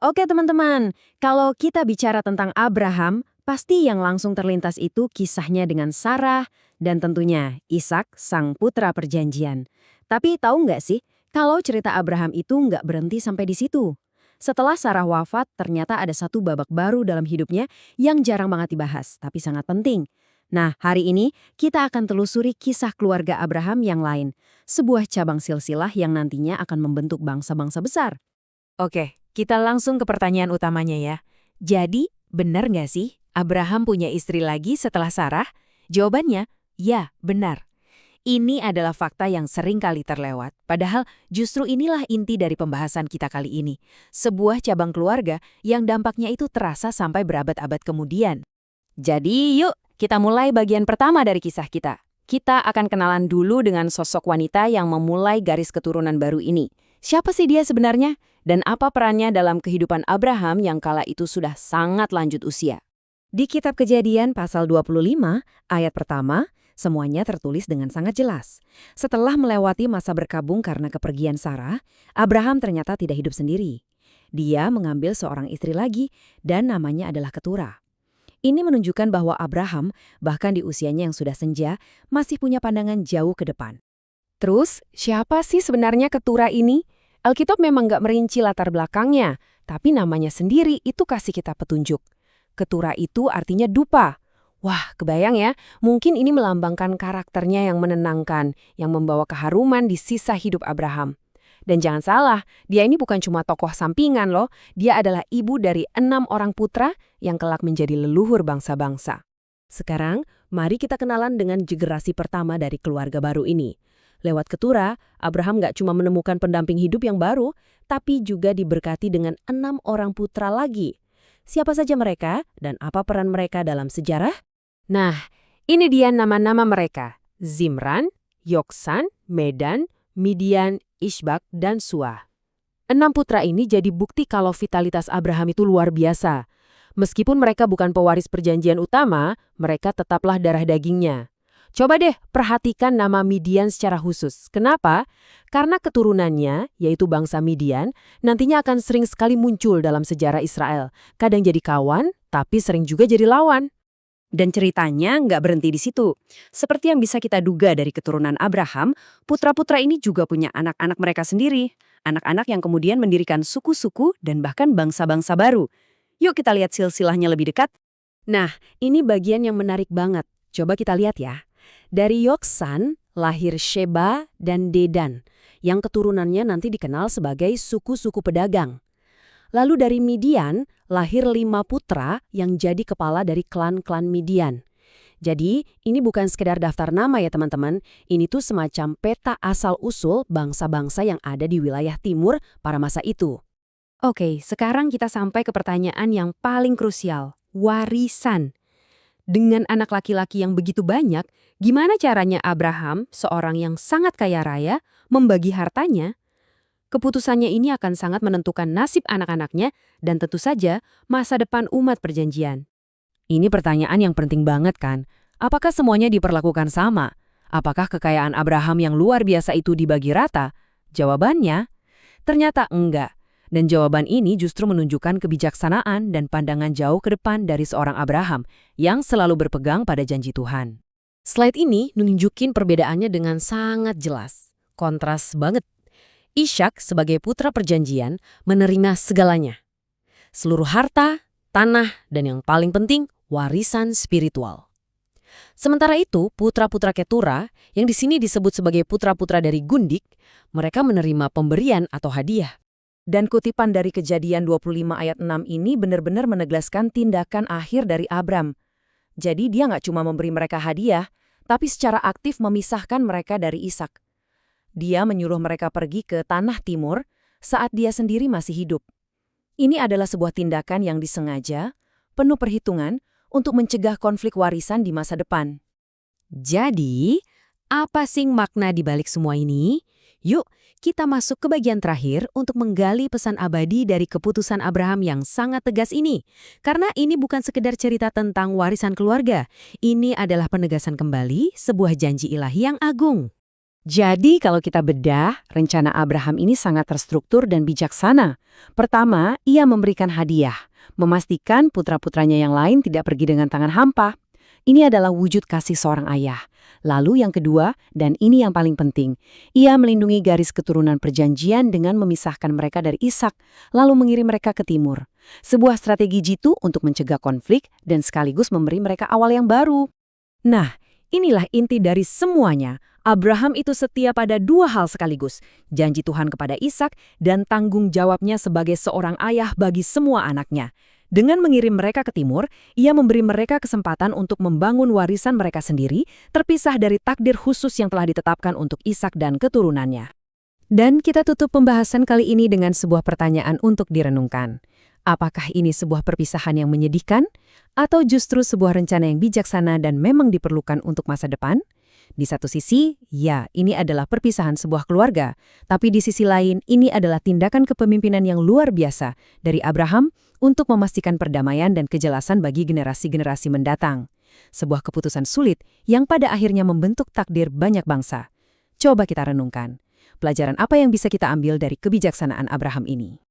Oke teman-teman, kalau kita bicara tentang Abraham, pasti yang langsung terlintas itu kisahnya dengan Sarah dan tentunya Ishak, sang putra perjanjian. Tapi tahu nggak sih, kalau cerita Abraham itu nggak berhenti sampai di situ. Setelah Sarah wafat, ternyata ada satu babak baru dalam hidupnya yang jarang banget dibahas, tapi sangat penting. Nah, hari ini kita akan telusuri kisah keluarga Abraham yang lain, sebuah cabang silsilah yang nantinya akan membentuk bangsa-bangsa besar. Oke, kita langsung ke pertanyaan utamanya ya. Jadi, benar nggak sih Abraham punya istri lagi setelah Sarah? Jawabannya, ya, benar. Ini adalah fakta yang sering kali terlewat. Padahal justru inilah inti dari pembahasan kita kali ini. Sebuah cabang keluarga yang dampaknya itu terasa sampai berabad-abad kemudian. Jadi yuk, kita mulai bagian pertama dari kisah kita. Kita akan kenalan dulu dengan sosok wanita yang memulai garis keturunan baru ini. Siapa sih dia sebenarnya? Dan apa perannya dalam kehidupan Abraham yang kala itu sudah sangat lanjut usia? Di kitab Kejadian pasal 25, ayat pertama, semuanya tertulis dengan sangat jelas. Setelah melewati masa berkabung karena kepergian Sarah, Abraham ternyata tidak hidup sendiri. Dia mengambil seorang istri lagi dan namanya adalah Keturah. Ini menunjukkan bahwa Abraham, bahkan di usianya yang sudah senja, masih punya pandangan jauh ke depan. Terus, siapa sih sebenarnya Keturah ini? Alkitab memang nggak merinci latar belakangnya, tapi namanya sendiri itu kasih kita petunjuk. Keturah itu artinya dupa. Wah, kebayang ya, mungkin ini melambangkan karakternya yang menenangkan, yang membawa keharuman di sisa hidup Abraham. Dan jangan salah, dia ini bukan cuma tokoh sampingan loh, dia adalah ibu dari 6 orang putra yang kelak menjadi leluhur bangsa-bangsa. Sekarang, mari kita kenalan dengan generasi pertama dari keluarga baru ini. Lewat Keturah, Abraham nggak cuma menemukan pendamping hidup yang baru, tapi juga diberkati dengan 6 orang putra lagi. Siapa saja mereka dan apa peran mereka dalam sejarah? Nah, ini dia nama-nama mereka. Zimran, Yoksan, Medan, Midian, Ishbak, dan Suah. 6 putra ini jadi bukti kalau vitalitas Abraham itu luar biasa. Meskipun mereka bukan pewaris perjanjian utama, mereka tetaplah darah dagingnya. Coba deh perhatikan nama Midian secara khusus. Kenapa? Karena keturunannya, yaitu bangsa Midian, nantinya akan sering sekali muncul dalam sejarah Israel. Kadang jadi kawan, tapi sering juga jadi lawan. Dan ceritanya nggak berhenti di situ. Seperti yang bisa kita duga dari keturunan Abraham, putra-putra ini juga punya anak-anak mereka sendiri. Anak-anak yang kemudian mendirikan suku-suku dan bahkan bangsa-bangsa baru. Yuk kita lihat silsilahnya lebih dekat. Nah, ini bagian yang menarik banget. Coba kita lihat ya. Dari Yoksan lahir Sheba dan Dedan, yang keturunannya nanti dikenal sebagai suku-suku pedagang. Lalu dari Midian lahir 5 putra yang jadi kepala dari klan-klan Midian. Jadi ini bukan sekedar daftar nama ya teman-teman, ini tuh semacam peta asal-usul bangsa-bangsa yang ada di wilayah timur pada masa itu. Oke, sekarang kita sampai ke pertanyaan yang paling krusial, warisan. Dengan anak laki-laki yang begitu banyak, gimana caranya Abraham, seorang yang sangat kaya raya, membagi hartanya? Keputusannya ini akan sangat menentukan nasib anak-anaknya dan tentu saja masa depan umat perjanjian. Ini pertanyaan yang penting banget kan? Apakah semuanya diperlakukan sama? Apakah kekayaan Abraham yang luar biasa itu dibagi rata? Jawabannya, ternyata enggak. Dan jawaban ini justru menunjukkan kebijaksanaan dan pandangan jauh ke depan dari seorang Abraham yang selalu berpegang pada janji Tuhan. Slide ini nunjukin perbedaannya dengan sangat jelas. Kontras banget. Ishak sebagai putra perjanjian menerima segalanya. Seluruh harta, tanah, dan yang paling penting, warisan spiritual. Sementara itu, putra-putra Keturah, yang di sini disebut sebagai putra-putra dari Gundik, mereka menerima pemberian atau hadiah. Dan kutipan dari Kejadian 25 ayat 6 ini benar-benar menegaskan tindakan akhir dari Abram. Jadi dia nggak cuma memberi mereka hadiah, tapi secara aktif memisahkan mereka dari Ishak. Dia menyuruh mereka pergi ke tanah timur saat dia sendiri masih hidup. Ini adalah sebuah tindakan yang disengaja, penuh perhitungan, untuk mencegah konflik warisan di masa depan. Jadi, apa sih makna di balik semua ini? Yuk, kita masuk ke bagian terakhir untuk menggali pesan abadi dari keputusan Abraham yang sangat tegas ini. Karena ini bukan sekedar cerita tentang warisan keluarga. Ini adalah penegasan kembali sebuah janji ilahi yang agung. Jadi kalau kita bedah, rencana Abraham ini sangat terstruktur dan bijaksana. Pertama, ia memberikan hadiah, memastikan putra-putranya yang lain tidak pergi dengan tangan hampa. Ini adalah wujud kasih seorang ayah. Lalu yang kedua, dan ini yang paling penting, ia melindungi garis keturunan perjanjian dengan memisahkan mereka dari Ishak, lalu mengirim mereka ke timur. Sebuah strategi jitu untuk mencegah konflik dan sekaligus memberi mereka awal yang baru. Nah, inilah inti dari semuanya. Abraham itu setia pada dua hal sekaligus, janji Tuhan kepada Ishak dan tanggung jawabnya sebagai seorang ayah bagi semua anaknya. Dengan mengirim mereka ke timur, ia memberi mereka kesempatan untuk membangun warisan mereka sendiri, terpisah dari takdir khusus yang telah ditetapkan untuk Ishak dan keturunannya. Dan kita tutup pembahasan kali ini dengan sebuah pertanyaan untuk direnungkan. Apakah ini sebuah perpisahan yang menyedihkan? Atau justru sebuah rencana yang bijaksana dan memang diperlukan untuk masa depan? Di satu sisi, ya, ini adalah perpisahan sebuah keluarga. Tapi di sisi lain, ini adalah tindakan kepemimpinan yang luar biasa dari Abraham untuk memastikan perdamaian dan kejelasan bagi generasi-generasi mendatang. Sebuah keputusan sulit yang pada akhirnya membentuk takdir banyak bangsa. Coba kita renungkan. Pelajaran apa yang bisa kita ambil dari kebijaksanaan Abraham ini?